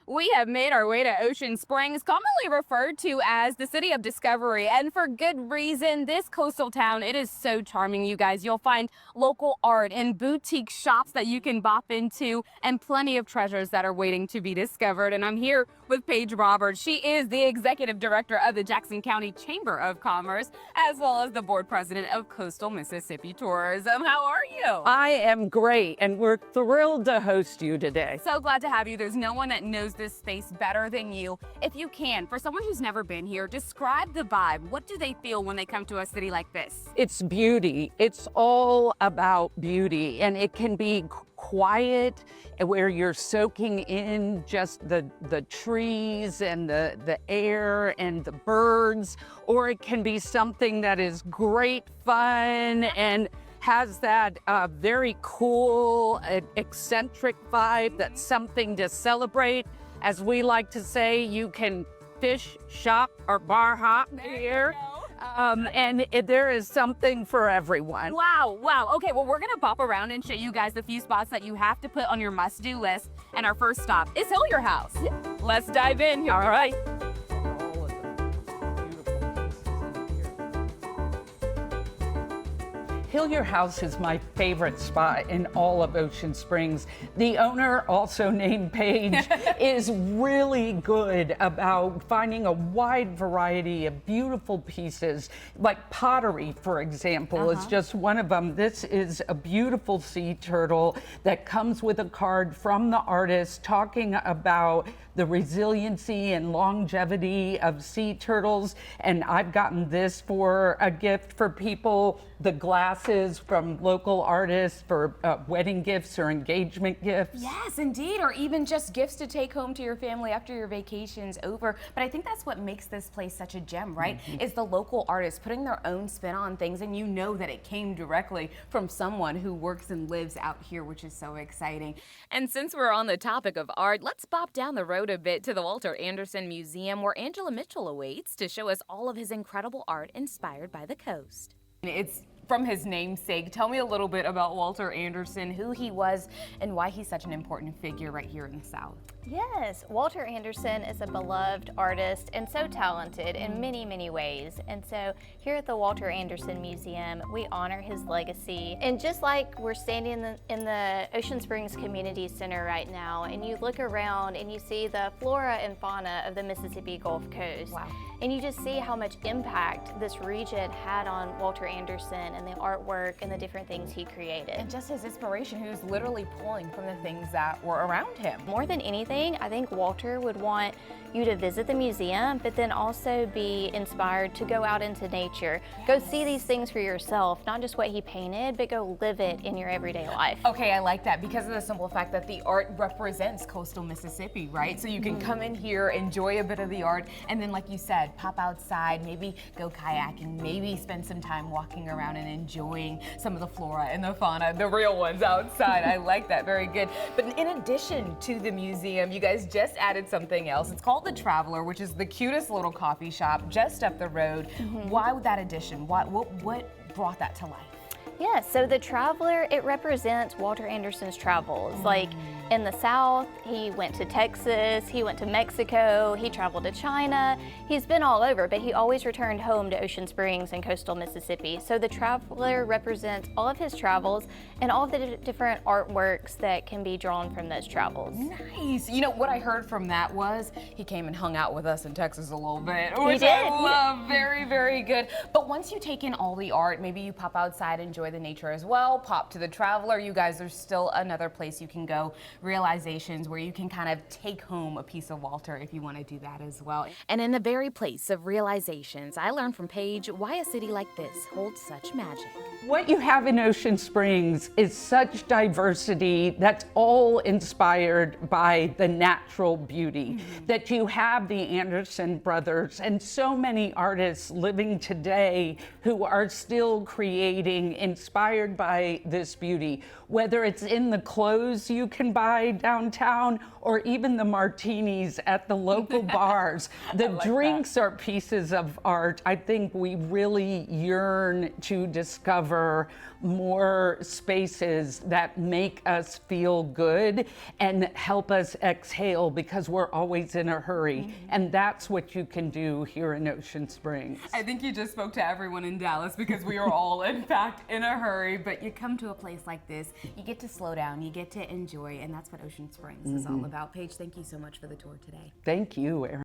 We have made our way to Ocean Springs, commonly referred to as the city of discovery, and for good reason. This coastal town, it is so charming, you guys. You'll find local art and boutique shops that you can bop into, and plenty of treasures that are waiting to be discovered. And I'm here with Paige Roberts. She is the executive director of the Jackson County Chamber of Commerce, as well as the board president of Coastal Mississippi Tourism. How are you? I am great, and we're thrilled to host you today. So glad to have you. There's no one that knows this space better than you. If you can, for someone who's never been here, describe the vibe. What do they feel when they come to a city like this? It's beauty. It's all about beauty, and it can be quiet where you're soaking in just the trees and the air and the birds, or it can be something that is great fun and has that very cool, eccentric vibe. That's something to celebrate. As we like to say, you can fish, shop, or bar hop here. There is something for everyone. Wow. Okay, well, we're gonna pop around and show you guys the few spots that you have to put on your must-do list. And our first stop is Hillier House. Let's dive in. All right. Hillier House is my favorite spot in all of Ocean Springs. The owner, also named Paige, is really good about finding a wide variety of beautiful pieces, like pottery, for example, is just one of them. This is a beautiful sea turtle that comes with a card from the artist talking about the resiliency and longevity of sea turtles. And I've gotten this for a gift for people, the glasses from local artists for wedding gifts or engagement gifts. Yes, indeed, or even just gifts to take home to your family after your vacation's over. But I think that's what makes this place such a gem, right? Is the local artists putting their own spin on things, and you know that it came directly from someone who works and lives out here, which is so exciting. And since we're on the topic of art, let's bop down the road a bit to the Walter Anderson Museum, where Angela Mitchell awaits to show us all of his incredible art inspired by the coast. It's from his namesake. Tell me a little bit about Walter Anderson, who he was, and why he's such an important figure right here in the South. Yes, Walter Anderson is a beloved artist and so talented in many, many ways. And so here at the Walter Anderson Museum, we honor his legacy. And just like we're standing in the Ocean Springs Community Center right now, and you look around and you see the flora and fauna of the Mississippi Gulf Coast. Wow. And you just see how much impact this region had on Walter Anderson and the artwork and the different things he created. And just his inspiration, who's literally pulling from the things that were around him. More than anything, I think Walter would want you to visit the museum, but then also be inspired to go out into nature. Yes. Go see these things for yourself, not just what he painted, but go live it in your everyday life. Okay, I like that because of the simple fact that the art represents coastal Mississippi, right? So you can come in here, enjoy a bit of the art, and then like you said, pop outside, maybe go kayaking, maybe spend some time walking around and enjoying some of the flora and the fauna, the real ones outside. I like that, very good. But in addition to the museum, you guys just added something else. It's called The Traveler, which is the cutest little coffee shop just up the road. Why that addition? What brought that to life? Yeah, so The Traveler, it represents Walter Anderson's travels. Like in the South, he went to Texas, he went to Mexico, he traveled to China. He's been all over, but he always returned home to Ocean Springs and coastal Mississippi. So The Traveler represents all of his travels and all of the different artworks that can be drawn from those travels. Nice. You know, what I heard from that was he came and hung out with us in Texas a little bit, which did. I love. Very, very good. But once you take in all the art, maybe you pop outside, enjoy the nature as well, pop to The Traveler. You guys, there's still another place you can go, Realizations, where you can kind of take home a piece of Walter if you want to do that as well. And in the very place of Realizations, I learned from Paige why a city like this holds such magic. What you have in Ocean Springs is such diversity that's all inspired by the natural beauty. That you have the Anderson brothers and so many artists living today who are still creating, inspired by this beauty. whether it's in the clothes you can buy downtown or even the martinis at the local bars. The drinks are pieces of art. I think we really yearn to discover more spaces that make us feel good and help us exhale, because we're always in a hurry. And that's what you can do here in Ocean Springs. I think you just spoke to everyone in Dallas, because we are all, in fact, in a hurry. But you come to a place like this, you get to slow down, you get to enjoy, and that's what Ocean Springs is all about. Paige, thank you so much for the tour today. Thank you, Erin.